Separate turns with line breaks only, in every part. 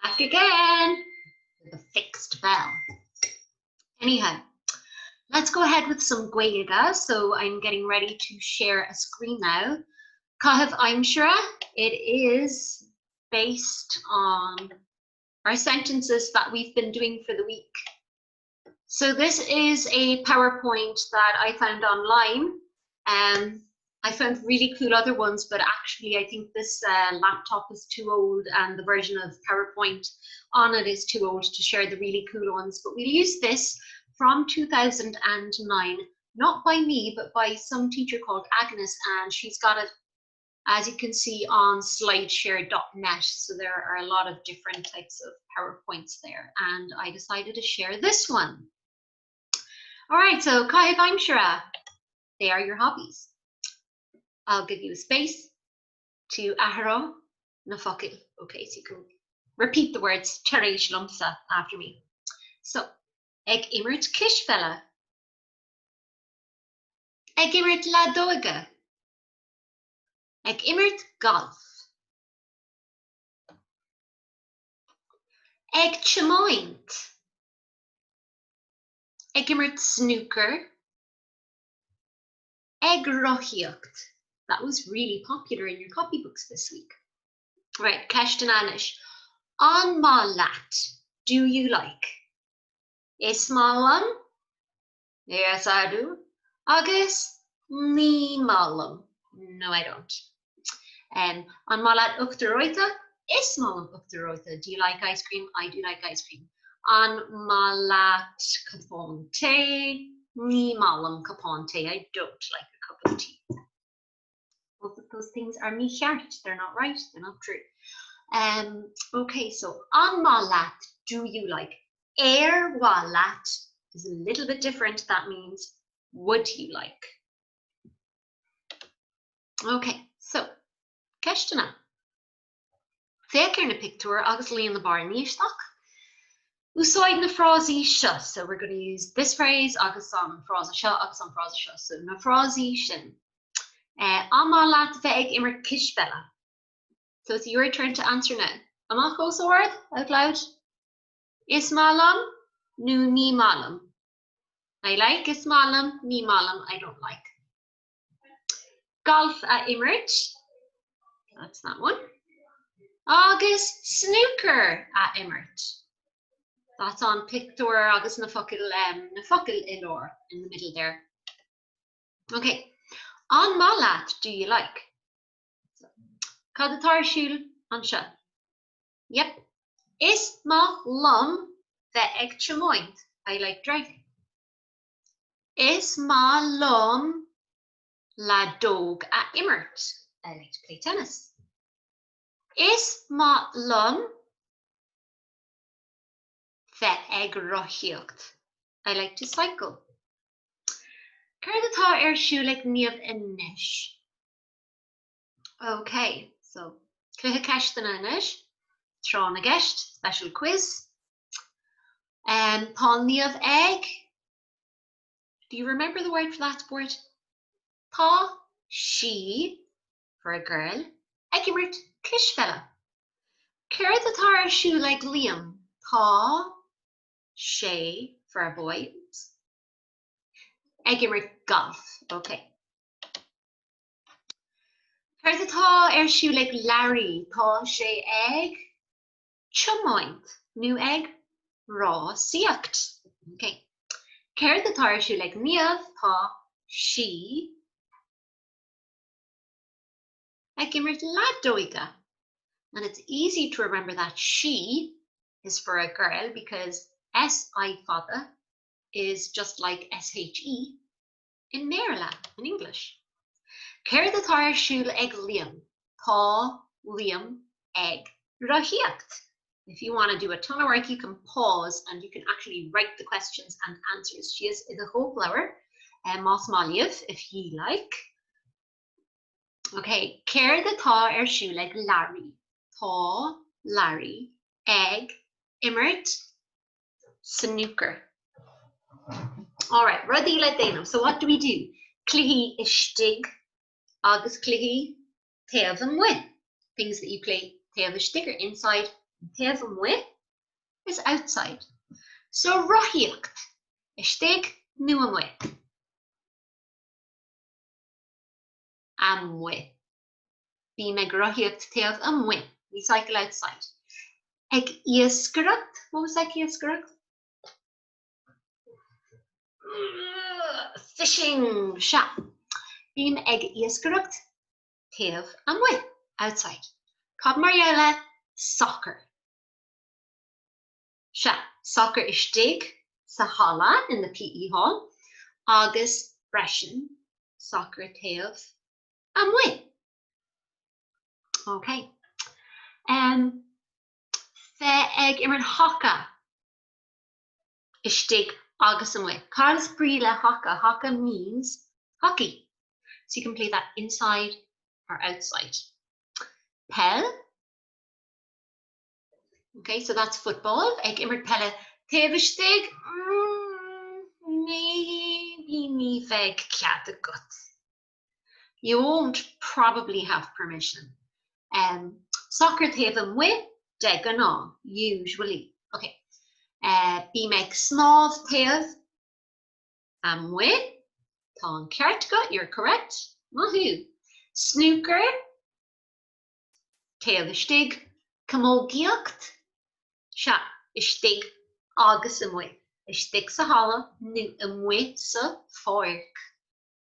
Back again with a fixed bell. Anyhow, let's go ahead with some Gaeilge. So I'm getting ready to share a screen now. Caitheamh Aimsire, it is based on our sentences that we've been doing for the week. So this is a PowerPoint that I found online. I found really cool other ones, but actually I think this laptop is too old and the version of PowerPoint on it is too old to share the really cool ones. But we'll use this from 2009, not by me, but by some teacher called Agnes, and she's got it, as you can see, on slideshare.net. So there are a lot of different types of PowerPoints there, and I decided to share this one. All right, so Caitheamh Aimsire, they are your hobbies. I'll give you a space to ahara na focail. Okay, so you can repeat the words teréis lumsa after me. So, ag immert kishfella. Ag immert ladoga. Ag immert golf. Ag chamoint. Ag immert snooker. Ag rochiocht. That was really popular in your copybooks this week. Right, Keshtan Anish. On ma lat, do you like? Ismalam? Yes, I do. Agus? Ni malam. No, I don't. On ma lat uchteroita? Ismalam uchteroita. Do you like ice cream? I do like ice cream. On ma lat kaponte? Ni malam kaponte. I don't like a cup of tea. Both of those things are nicht. They're not right. They're not true. Okay, so on ma lat, do you like? Wa lat is a little bit different. That means, would you like? Okay, so Keshtana. Feker na picture, agus in the bar níostach. Usoid na frasi sha. So we're going to use this phrase, agus on frasi sha, agus on frasi sha. So na frasi shin. Ama lat ve'eg immer kishbella. So it's your turn to answer now. Ama go word out loud. Ismalam, nu ni malam. I like ismalam, ni malam I don't like. Golf at immert. That's that one. Agus snooker at immert. That's on picture agus na focail ilor in the middle there. Okay. On ma lat, do you like? Cad atar siúl an seo. Yep. Is ma lum ve'eg chamoint. I like driving. Is ma lum la dog at immert. I like to play tennis. Is ma lum ve'eg rochiocht. I like to cycle. Cardata siúleg níomh inish. Okay, so Clutha Keshtan Anish, Tron a guest, special quiz. And Paul níomh egg. Do you remember the word for that word? Pa, she, for a girl. Egimert kishfella. Cardata siúleg Liam. Pa, she, for a boy. Egimert golf. Okay. Cardata siúleg Larry. Tá sé egg. Chamoint. New egg. Raw siocht. Okay. Cardata siúleg níomh. Tá she. Egimert ladoiga. And it's easy to remember that she is for a girl because S-I fada is just like S-H-E in Maryland, in English. Cardata siúleg Liam. Tá Liam egg rochiocht. If you want to do a ton of work, you can pause and you can actually write the questions and answers. She is a whole flower, Mas Maliev, if ye like. Okay, Cardata siúleg Larry. Tá Larry egg immert snooker. All right, ruddy le déanam. So what do we do? Cluichí istig agus cluichí taobh an muin. Things that you play taobh istig are inside Taobh with is outside. So rohiocht istig nu with. With. Bí me rohiocht taobh with. We cycle outside. Eg iascaracht. What was eg iascaracht? Fishing. Sha. Bím eg iascaracht taobh with. Outside. Cad Mariella, soccer. Sha. Soccer istig sa hala in the PE hall. Agus freshen. Soccer taobh with. Okay. Fe eg immer haka istig agus with. Carls brile haka. Haka means hockey. So you can play that inside or outside. Pel. Okay, so that's football. Eg immer pelle taobh istig. Maybe ní feg cead gut. You won't probably have permission. Soccer taobh with deganá, usually. Okay. Bí meg snáv taobh with. Tá an ceart gut, you're correct. Woohoo. Snooker taobh istig. Camogiacht. Sha istig agus with. Istig sa hala nu with sa fork.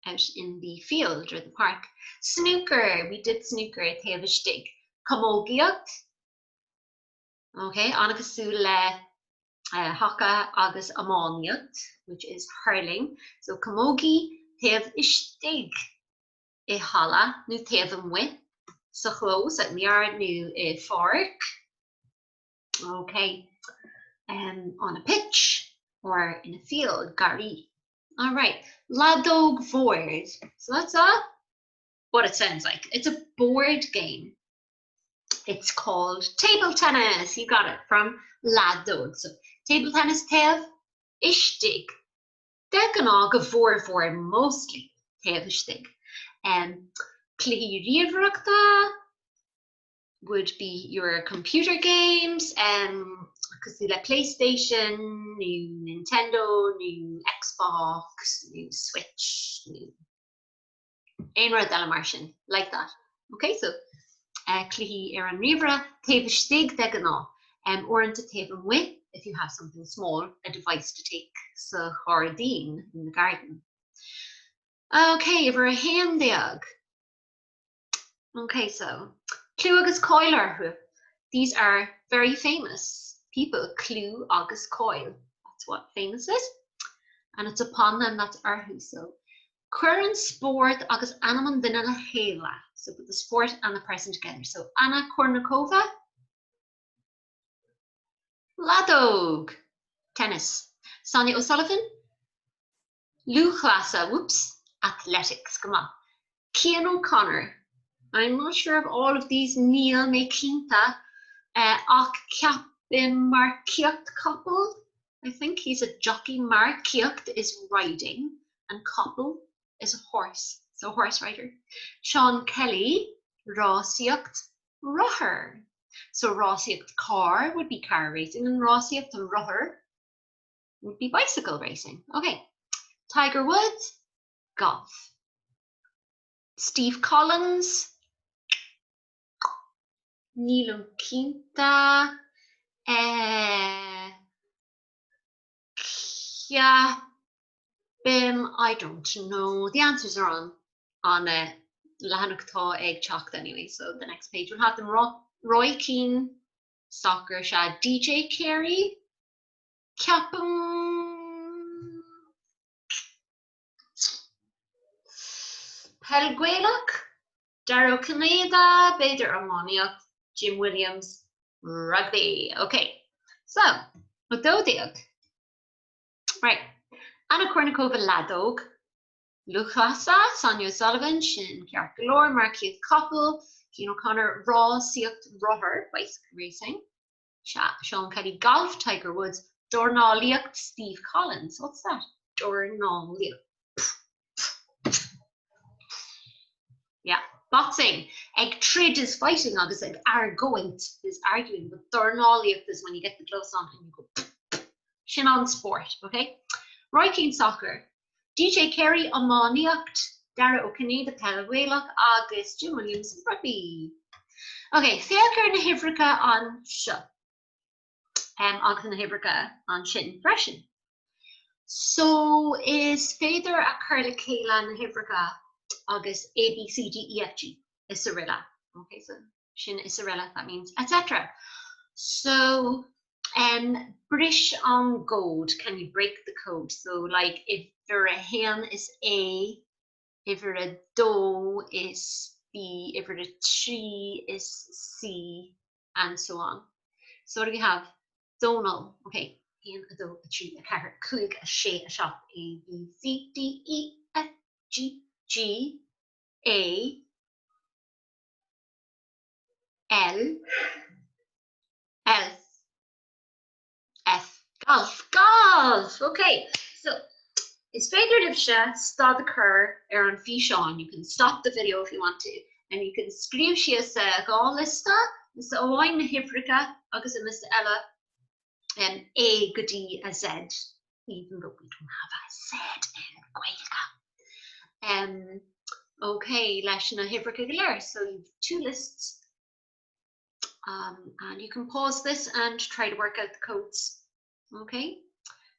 Out in the field or the park. Snooker, we did snooker taobh istig. Camogiacht. Okay, agus le haka agus amániacht, which is hurling. So camogi taobh istig I hala nu taobh with. So close at near nu fork. Okay, on a pitch or in a field, gari. All right, ladog board. So that's what it sounds like. It's a board game. It's called table tennis. You got it from ladog. So table tennis taobh istig. Deganá go for mostly taobh istig. Cluichí ríomhaireachta would be your computer games, because you like PlayStation, new Nintendo, new Xbox, new Switch, new Einra Delamartian, like that. Okay, so cluichí an ríomhra taobh istig deganá, or into taobh with if you have something small, a device to take sa chardín in the garden. Okay, over a handiag. Okay, so Clú agus Coiler. These are very famous people. Clú agus Coil. That's what famous is. And it's upon them that's arhu. So current sport agus Anna Dina na héla. So put the sport and the person together. So Anna Kournikova. Ladog. Tennis. Sonia O'Sullivan. Lúchlasa. Whoops. Athletics. Come on. Cian O'Connor. I'm not sure of all of these. Neil Mekinta, Ach Capim Markiacht couple. I think he's a jockey. Markiacht is riding, and couple is a horse. So horse rider. Sean Kelly, Rossiacht Ruher. So Rossiacht car would be car racing, and Rossiacht Ruher would be bicycle racing. Okay. Tiger Woods, golf. Steve Collins, Neil Quinta, yeah, I don't know. The answers are on Lahanukta egg chalked anyway. So the next page will have them. Roy Keane, soccer shad. DJ Carey, Capum, Pelguelach, Darrow Canada, Bader Armoniac, Jim Williams, rugby. Okay, so Ododiag. Right. Anna Kournikova Ladog, Luchasa, Sonia O'Sullivan, Shin Kjarkalor, Marquis Koppel, Cian O'Connor, Raw, Siacht Roher, bicycle racing, Sean Kelly Golf, Tiger Woods, Dornaliacht, Steve Collins. What's that? Dornaliacht. Yeah, Boxing. Ag trid is fighting, agus ag argoint is arguing, but dornáliacht is when you get the gloves on and you go sin on sport, okay? Roiking soccer. DJ Kerry Amaniacht, Dara O'Kinney, the Calawelach, agus Jim Williams rugby. Okay, Féilcar na Hifrica on seo. Agus na Hifrica on shin freshen. So is féidir a Carla Kayla na Hifrica agus A, B, C, D, E, F, G, Isarilla. Okay, so shin Isarilla, that means etc. So British on gold, can you break the code? So like if there a hen is A, if there a do is B, if there a tree is C, and so on. So what do we have? Donal, okay, hen, a do, a tree, a car, cuig, a she, a shop, A, B, C, D, E, F, G, G, A, L, F, golf. Okay, so it's figurative start occur on Fishon. You can stop the video if you want to, and you can screw she as a gall lista. Mr. Owain na Hifrica, agus Mr. Ella, A, Goody, a Z, even though we don't have a Z in Gaeilge. Okay, leis na Hifrica galir. So you've two lists. And you can pause this and try to work out the codes, okay,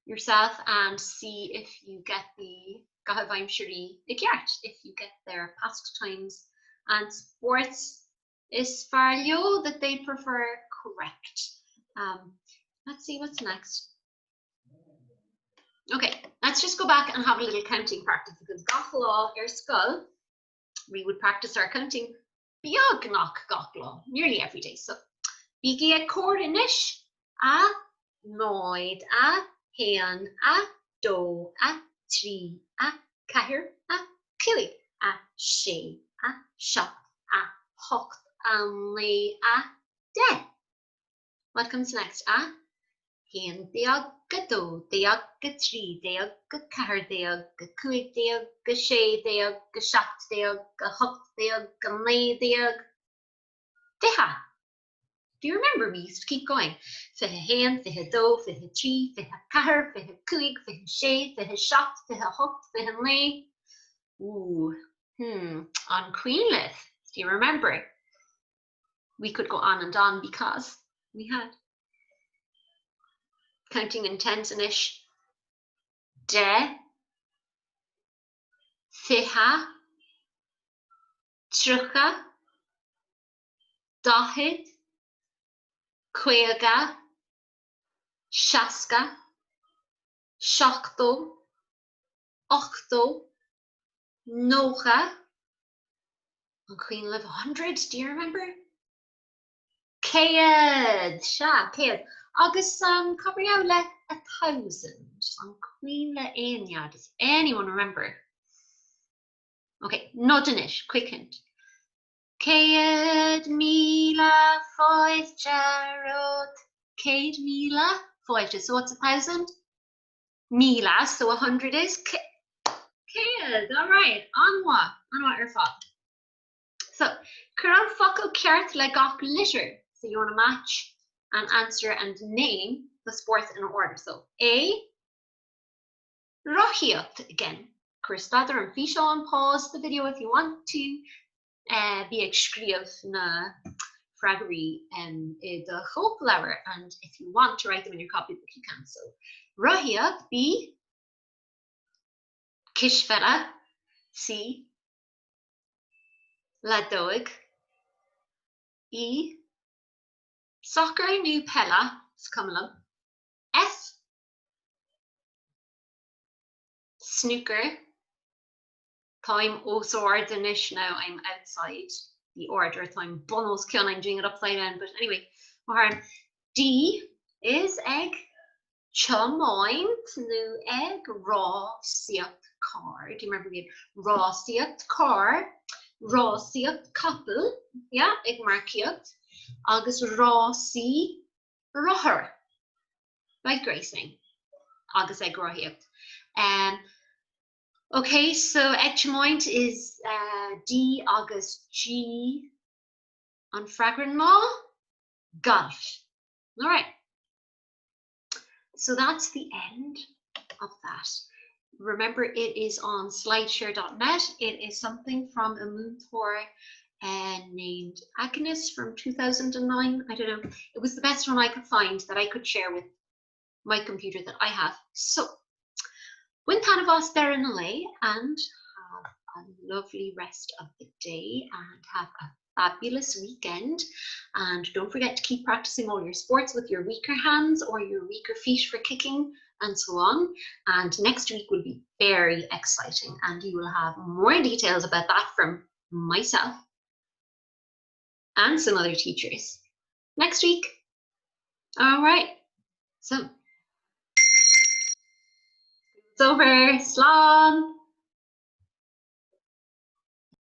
yourself, and see if you get the Caitheamh Aimsire Support, if you get their pastimes and sports is fairlio that they prefer correct. Let's see what's next. Okay, let's just go back and have a little counting practice, because gachalaw skull, we would practice our counting Biag knock gachalaw nearly every day. So bigi a cordinish, a noid, a hen, a do, a tree, a cair, a cuig, a she, a shop, a hocht, a lay, a de. What comes next? A hen, deag, a do, deag, a tree, deag, a cair, deag, a cuig, deag, a she, deag, a shop, deag, a hocht, deag, a lay, deag, deha. Do you remember? We used to keep going. Fihe hen, fihe do, fihe tree, fihe cair, fihe cuig, fihe she, fihe shop, fihe hocht, fihe lay. Ooh, on Queenlith. Do you remember? We could go on and on because we had counting in tens and ish. De, fiha, trucha, dahid, Quaga, Shaska, Shachto, Ochto, Nocha, and Queenlith 100. Do you remember? Caid, Caid. August Cabriole 1,000. On Queenlith Anya. Does anyone remember? Okay, Nodinish, quick hint. Caid Mila 5 Jarod. Caid Mila 5. So what's 1,000? Mila, so 100 is Caid. All right, Anwa Irfa. So Kuran Foco Kert le gach litter. So you want to match and answer and name the sports in order. So A, Rohiot again. Christadder and Fishon, pause the video if you want to. Be excretive na fraggery the hope lever, and if you want to write them in your copybook you can. So Rahia, B, Kishvera, C, Ladoig, E, Soccer New Pella, Skumlum, S, Snooker. Time also ordinish now. I'm outside the order. Time bonos kill. I'm doing it upside down. But anyway, D is egg. Chamoint new egg raw siat car. Do you remember we had raw siat car, raw siat couple? Yeah, egg markiat. August raw si roher. Right, Gracing. August egg rahiat. Okay, so Etchamoint is D August G on Fragran Law. Gaeilge. All right. So that's the end of that. Remember, it is on slideshare.net. It is something from a mentor named Agnes from 2009. I don't know. It was the best one I could find that I could share with my computer that I have. So, win Tanavos there in LA, and have a lovely rest of the day and have a fabulous weekend. And don't forget to keep practicing all your sports with your weaker hands or your weaker feet for kicking and so on. And next week will be very exciting, and you will have more details about that from myself and some other teachers next week. All right, so it's over. Slán.